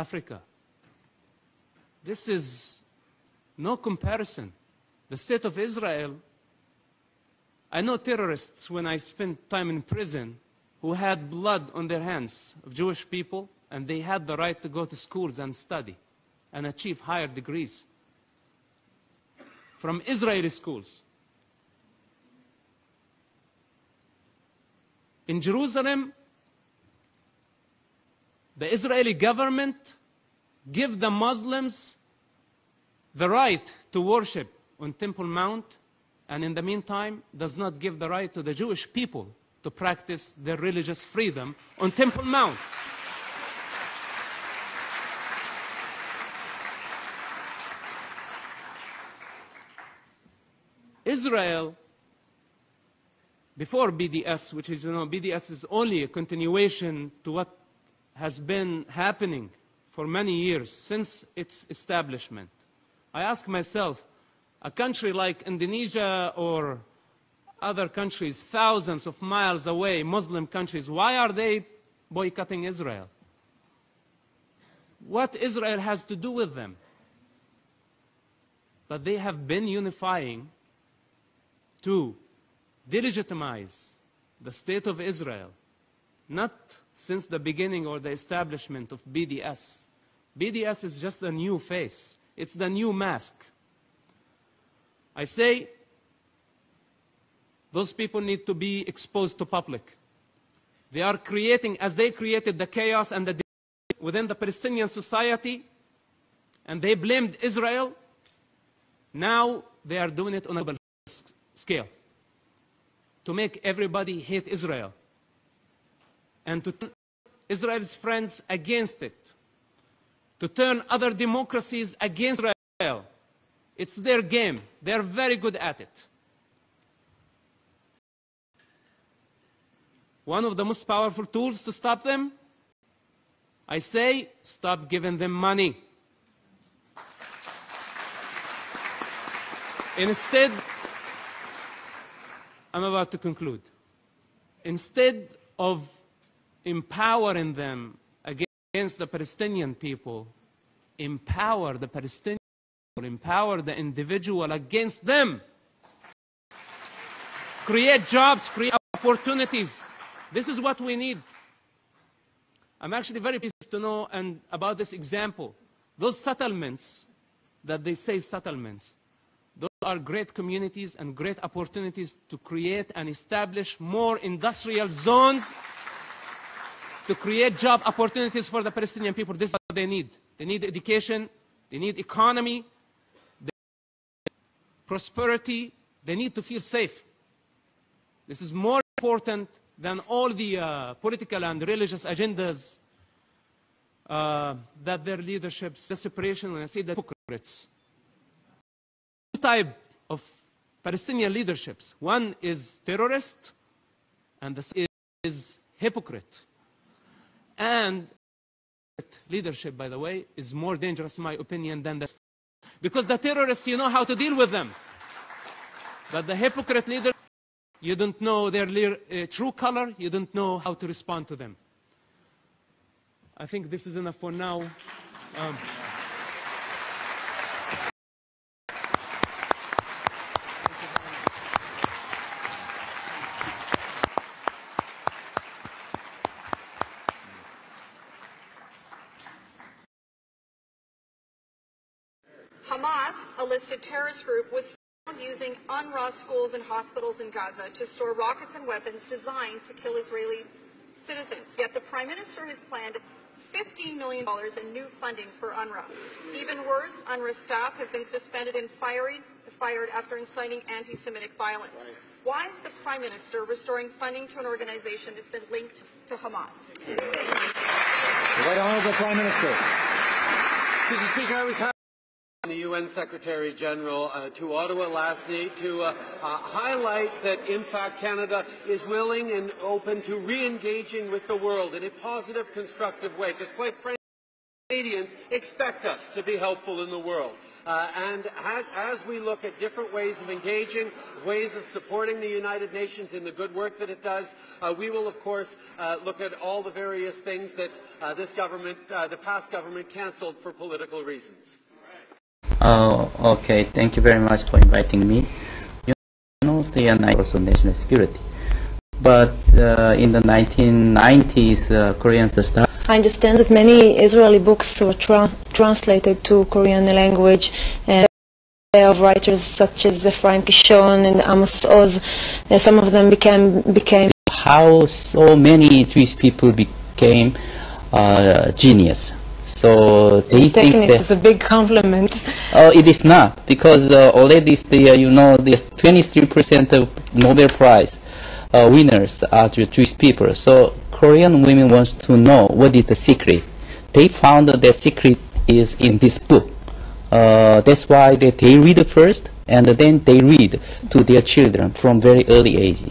Africa. This is no comparison. The state of Israel, I know terrorists when I spent time in prison who had blood on their hands of Jewish people, and they had the right to go to schools and study and achieve higher degrees from Israeli schools. In Jerusalem, the Israeli government give the Muslims the right to worship on Temple Mount, and in the meantime does not give the right to the Jewish people to practice their religious freedom on Temple Mount. Israel, before BDS, which is, BDS is only a continuation to what has been happening for many years since its establishment. I ask myself, a country like Indonesia or other countries thousands of miles away, Muslim countries, why are they boycotting Israel? What Israel has to do with them? But they have been unifying to delegitimize the state of Israel, not since the beginning or the establishment of BDS. BDS is just a new face. It's the new mask. I say those people need to be exposed to public. They are creating, as they created the chaos and the division within the Palestinian society, and they blamed Israel, now they are doing it on a global scale to make everybody hate Israel and to turn Israel's friends against it, to turn other democracies against Israel. It's their game. They're very good at it. One of the most powerful tools to stop them, I say, stop giving them money. Instead, I'm about to conclude. Instead of empowering them against the Palestinian people, empower the Palestinian people, empower the individual against them. Create jobs, create opportunities. This is what we need. I'm actually very pleased to know and about this example. Those settlements that they say settlements, those are great communities and great opportunities to create and establish more industrial zones, to create job opportunities for the Palestinian people. This is what they need. They need education, they need economy, they need prosperity, they need to feel safe. This is more important than all the political and religious agendas that their leaderships, the separation, when I say the hypocrites. Two types of Palestinian leaderships. One is terrorist, and the second is hypocrite. And leadership, by the way, is more dangerous, in my opinion, than the... Because the terrorists, you know how to deal with them. But the hypocrite leader, you don't know their true color, you don't know how to respond to them. I think this is enough for now. Hamas, a listed terrorist group, was found using UNRWA schools and hospitals in Gaza to store rockets and weapons designed to kill Israeli citizens. Yet the Prime Minister has planned $15 million in new funding for UNRWA. Even worse, UNRWA staff have been suspended and fired after inciting anti-Semitic violence. Why is the Prime Minister restoring funding to an organization that's been linked to Hamas? The Right Honourable Prime Minister. Mr. Speaker, I was happy the UN Secretary General to Ottawa last night to highlight that, in fact, Canada is willing and open to re-engaging with the world in a positive, constructive way, because quite frankly, Canadians expect us to be helpful in the world. And as we look at different ways of engaging, ways of supporting the United Nations in the good work that it does, we will, of course, look at all the various things that this government, the past government, canceled for political reasons. Okay, thank you very much for inviting me. You know, the also national security. But in the 1990s, Koreans started. I understand that many Israeli books were translated to Korean language, and there are writers such as Ephraim Kishon and Amos Oz. Some of them became. How so many Jewish people became genius? So they think that it's a big compliment. It is not, because already you know, the 23% of Nobel Prize winners are Jewish people. So Korean women want to know what is the secret. They found that the secret is in this book. That's why they read first, and then they read to their children from very early age.